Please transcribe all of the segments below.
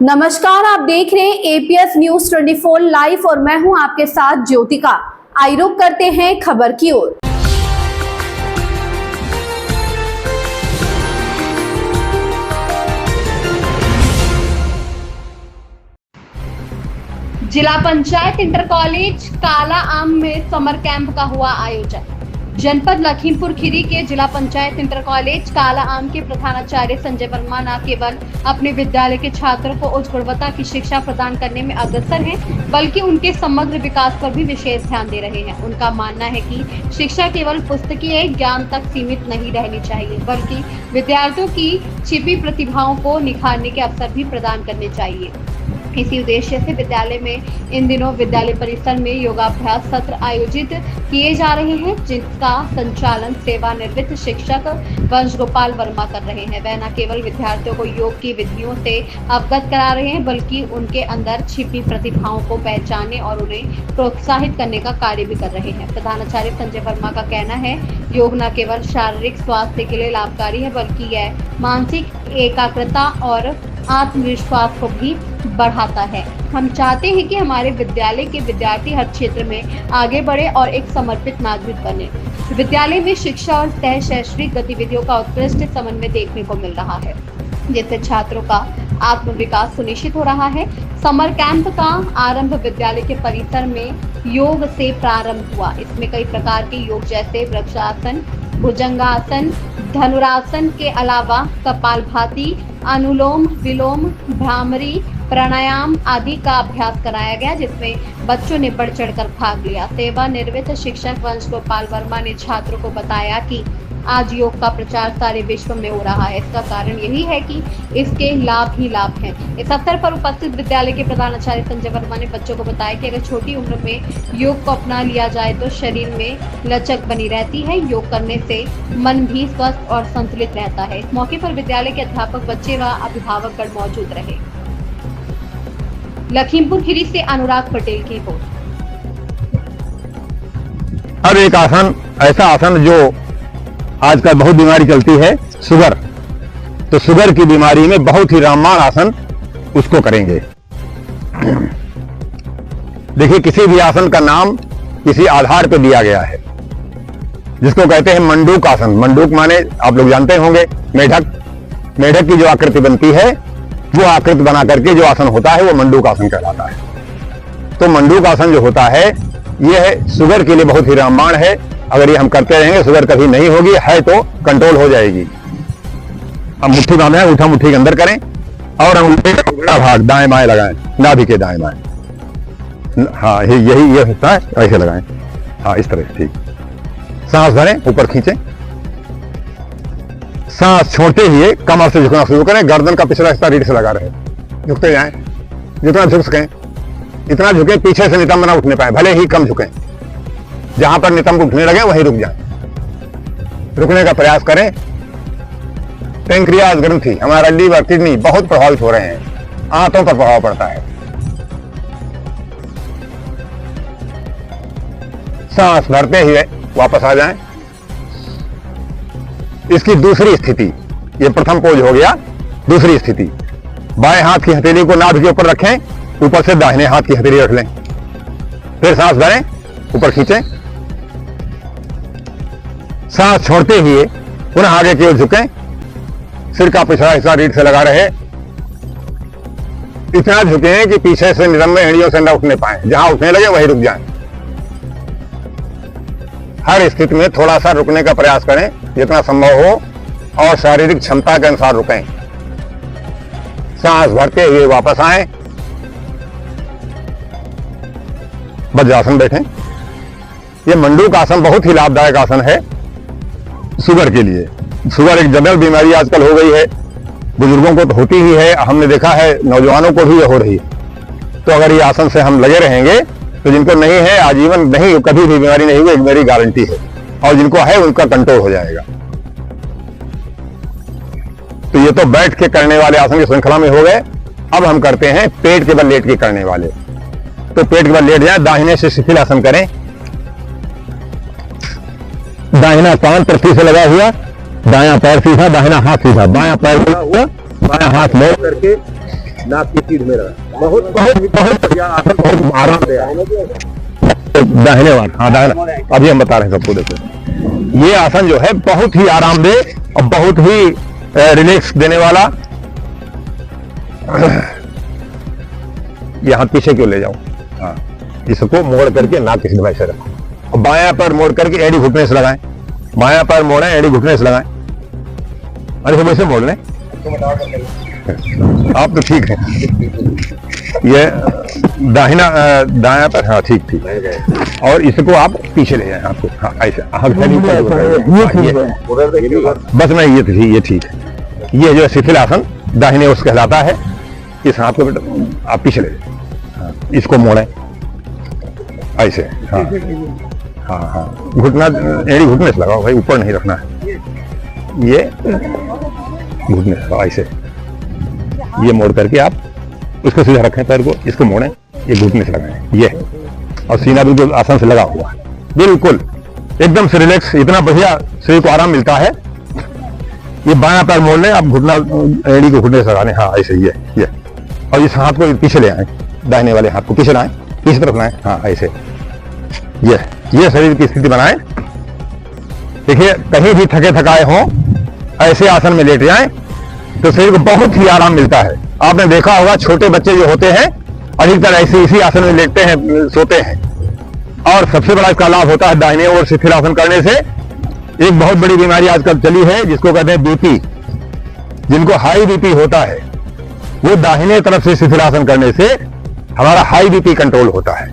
नमस्कार, आप देख रहे हैं एपीएस न्यूज 24 लाइव और मैं हूं आपके साथ ज्योतिका। आइए रुक करते हैं खबर की ओर। जिला पंचायत इंटर कॉलेज काला आम में समर कैंप का हुआ आयोजन। जनपद लखीमपुर खीरी के जिला पंचायत इंटर कॉलेज काला आम के प्रधानाचार्य संजय वर्मा न केवल अपने विद्यालय के छात्रों को उच्च गुणवत्ता की शिक्षा प्रदान करने में अग्रसर हैं, बल्कि उनके समग्र विकास पर भी विशेष ध्यान दे रहे हैं। उनका मानना है कि शिक्षा केवल पुस्तकीय ज्ञान तक सीमित नहीं रहनी चाहिए, बल्कि विद्यार्थियों की छिपी प्रतिभाओं को निखारने के अवसर भी प्रदान करने चाहिए। इसी उद्देश्य से विद्यालय में इन दिनों विद्यालय परिसर में योगाभ्यास सत्र आयोजित किए जा रहे हैं, जिसका संचालन सेवानिवृत्त शिक्षक वंश गोपाल वर्मा कर रहे हैं। वह न केवल विद्यार्थियों को योग की विधियों से अवगत करा रहे हैं, बल्कि उनके अंदर छिपी प्रतिभाओं को पहचानने और उन्हें प्रोत्साहित करने का कार्य भी कर रहे हैं। प्रधानाचार्य संजय वर्मा का कहना है, योग न केवल शारीरिक स्वास्थ्य के लिए लाभकारी है, बल्कि यह मानसिक एकाग्रता और आत्मविश्वास को भी बढ़ाता है। हम चाहते हैं कि हमारे विद्यालय के विद्यार्थी हर क्षेत्र में आगे बढ़े और एक समर्पित नागरिक बने। विद्यालय में शिक्षा और सह शैक्षणिक गतिविधियों का उत्कृष्ट समन्वय देखने को मिल रहा है, जिससे छात्रों का आत्म विकास सुनिश्चित हो रहा है। समर कैंप का आरंभ विद्यालय के परिसर में योग से प्रारंभ हुआ। इसमें कई प्रकार के योग जैसे वृक्षासन, भुजंगासन, धनुरासन के अलावा कपालभाति, अनुलोम विलोम, भ्रामरी, प्राणायाम आदि का अभ्यास कराया गया, जिसमें बच्चों ने बढ़ चढ़कर भाग लिया। सेवानिवृत्त शिक्षक वंश गोपाल वर्मा ने छात्रों को बताया कि आज योग का प्रचार सारे विश्व में हो रहा है। इसका कारण यही है कि इसके लाभ ही लाभ हैं। इस अवसर पर उपस्थित विद्यालय के प्रधानाचार्य संजय वर्मा ने बच्चों को बताया कि अगर छोटी उम्र में योग को अपना लिया जाए तो शरीर में लचक बनी रहती है। योग करने से मन भी स्वस्थ और संतुलित रहता है। इस मौके पर विद्यालय के अध्यापक, बच्चे व अभिभावकगण मौजूद रहे। लखीमपुर खीरी से अनुराग पटेल की रिपोर्ट। अब एक आसन, ऐसा आसन जो आजकल बहुत बीमारी चलती है, शुगर, तो शुगर की बीमारी में बहुत ही रामबाण आसन उसको करेंगे। देखिए, किसी भी आसन का नाम किसी आधार पर दिया गया है, जिसको कहते हैं मंडूक आसन। मंडूक माने आप लोग जानते होंगे, मेढक। मेढक की जो आकृति बनती है, वो आकृति बना करके जो आसन होता है वो मंडूक आसन कहलाता है। तो मंडूक आसन जो होता है, यह शुगर के लिए बहुत ही रामबाण है। अगर ये हम करते रहेंगे, शुगर कभी नहीं होगी, है तो कंट्रोल हो जाएगी। हम मुट्ठी बांधे, अंगूठा मुट्ठी के अंदर करें और अंगूठे का बड़ा भाग दाएं बाएं लगाएं, नाभि के दाएं बाएं। हाँ, यही ये हिस्सा है, ऐसे लगाएं। हाँ, इस तरह, ठीक। सांस भरें, ऊपर खींचें, सांस छोड़ते हुए कमर से झुकना शुरू करें। गर्दन का पिछला हिस्सा रीढ़ से लगा रहे, झुकते जाएं, जितना झुक सकें इतना झुकें, पीछे से नितंब ना उठने पाए, भले ही कम झुकें। जहां पर नितंब उठने लगे वहीं रुक जाएं, रुकने का प्रयास करें। पेंक्रियाज ग्रंथि, हमारा लीवर, किडनी बहुत प्रभावित हो रहे हैं, आंतों पर प्रभाव पड़ता है। सांस भरते हुए वापस आ जाएं। इसकी दूसरी स्थिति, ये प्रथम पोज हो गया। दूसरी स्थिति, बाएं हाथ की हथेली को नाभि के ऊपर रखें, ऊपर से दाहिने हाथ की हथेली रख लें। फिर सांस भरें, ऊपर खींचें, सांस छोड़ते हुए पुनः आगे की ओर झुकें। सिर का पिछला हिस्सा रीढ़ से लगा रहे, इतना झुकें कि पीछे से नितंब एड़ियों से न उठने पाए, जहां उठने लगे वहीं रुक जाएं। हर स्थिति में थोड़ा सा रुकने का प्रयास करें जितना संभव हो, और शारीरिक क्षमता के अनुसार रुकें। सांस भरते हुए वापस आएं, वज्रासन बैठें। यह मंडूक आसन बहुत ही लाभदायक आसन है शुगर के लिए। शुगर एक जनरल बीमारी आजकल हो गई है, बुजुर्गों को तो होती ही है, हमने देखा है नौजवानों को भी हो रही है। तो अगर ये आसन से हम लगे रहेंगे तो जिनको नहीं है आजीवन नहीं, कभी भी बीमारी नहीं हुई, एक मेरी गारंटी है, और जिनको है उनका कंट्रोल हो जाएगा। तो ये तो बैठ के करने वाले आसन की श्रृंखला में हो गए। अब हम करते हैं पेट के बल लेट के करने वाले। तो पेट के बल लेट जाए, दाहिने से शिथिल आसन करें। दाहिना कान पृथ्वी से लगा हुआ, दायां पैर सीधा, दाहिना हाथ सीधा, बायां पैर खुला हुआ, बायां हाथ मोड़ करके नाक की सीध में रहा। बहुत बढ़िया आसन, बहुत आराम से दाहिने वाला, हाँ दाहिना, अभी हम बता रहे हैं सबको। देखो ये आसन जो है बहुत ही आरामदेह और बहुत ही रिलैक्स देने वाला। ये हाथ पीछे क्यों ले जाऊं, हाँ, इसको मोड़ करके नाक किसी दवाई से रखो और बायां पैर मोड़ करके एड़ी घुटने से लगाएं। बायां पैर मोड़ें, एड़ी घुटने से लगाएं। अरे सब ऐसे मोड़ लें, आप तो ठीक है। ये दायां पैर, हाँ ठीक ठीक। और इसको आप पीछे ले जाएं, आपको हाँ ऐसे, बस मैं ये ठीक है। ये जो शिथिल आसन दाहिने उस कहलाता है। इस हाथ को आप पीछे ले जाएं, हाँ, इसको मोड़ें ऐसे, हाँ हाँ हाँ, घुटना एड़ी घुटने से लगाओ भाई, ऊपर नहीं रखना है। ये घुटने से लगाओ ऐसे, ये मोड़ करके आप उसको सीधा रखें पैर को, इसको मोड़ें, ये घुटने से लगाएं, ये, और सीना बिल्कुल आसान से लगा हुआ है, बिल्कुल एकदम से रिलैक्स। इतना बढ़िया शरीर को आराम मिलता है। ये बायां पैर मोड़ लें आप, घुटना एड़ी को घुटने से लगाने, हाँ ऐसे, ये और इस हाथ को पीछे ले आए, दाहिने वाले हाथ को पीछे लाएं, पीछे तरफ लाएं, हाँ ऐसे। ये शरीर की स्थिति बनाएं। देखिए कहीं भी थके थकाए हों, ऐसे आसन में लेट जाएं तो शरीर को बहुत ही आराम मिलता है। आपने देखा होगा छोटे बच्चे जो होते हैं अधिकतर ऐसे इसी आसन में लेटते हैं, सोते हैं। और सबसे बड़ा इसका लाभ होता है दाहिने ओर शिथिल आसन करने से। एक बहुत बड़ी बीमारी आजकल चली है जिसको कहते हैं बीपी, जिनको हाई बीपी होता है, वो दाहिने तरफ से शिथिल आसन करने से हमारा हाई बीपी कंट्रोल होता है।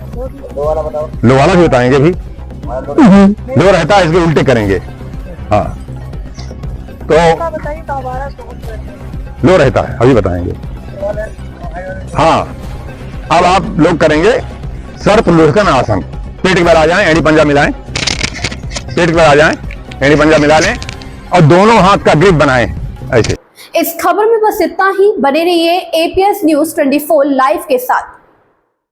लो वाला भी बताएंगे भी, लो रहता है, इसके उल्टे करेंगे, हाँ तो लो रहता है, अभी बताएंगे। हाँ अब आप लोग करेंगे सर्प लुढ़कन आसन। पेट के बल आ जाएं, एड़ी पंजा मिलाएं, पेट के बल आ जाएं, एड़ी पंजा मिला लें और दोनों हाथ का ग्रिप बनाएं ऐसे। इस खबर में बस इतना ही। बने रहिए APS News 24 लाइव के साथ।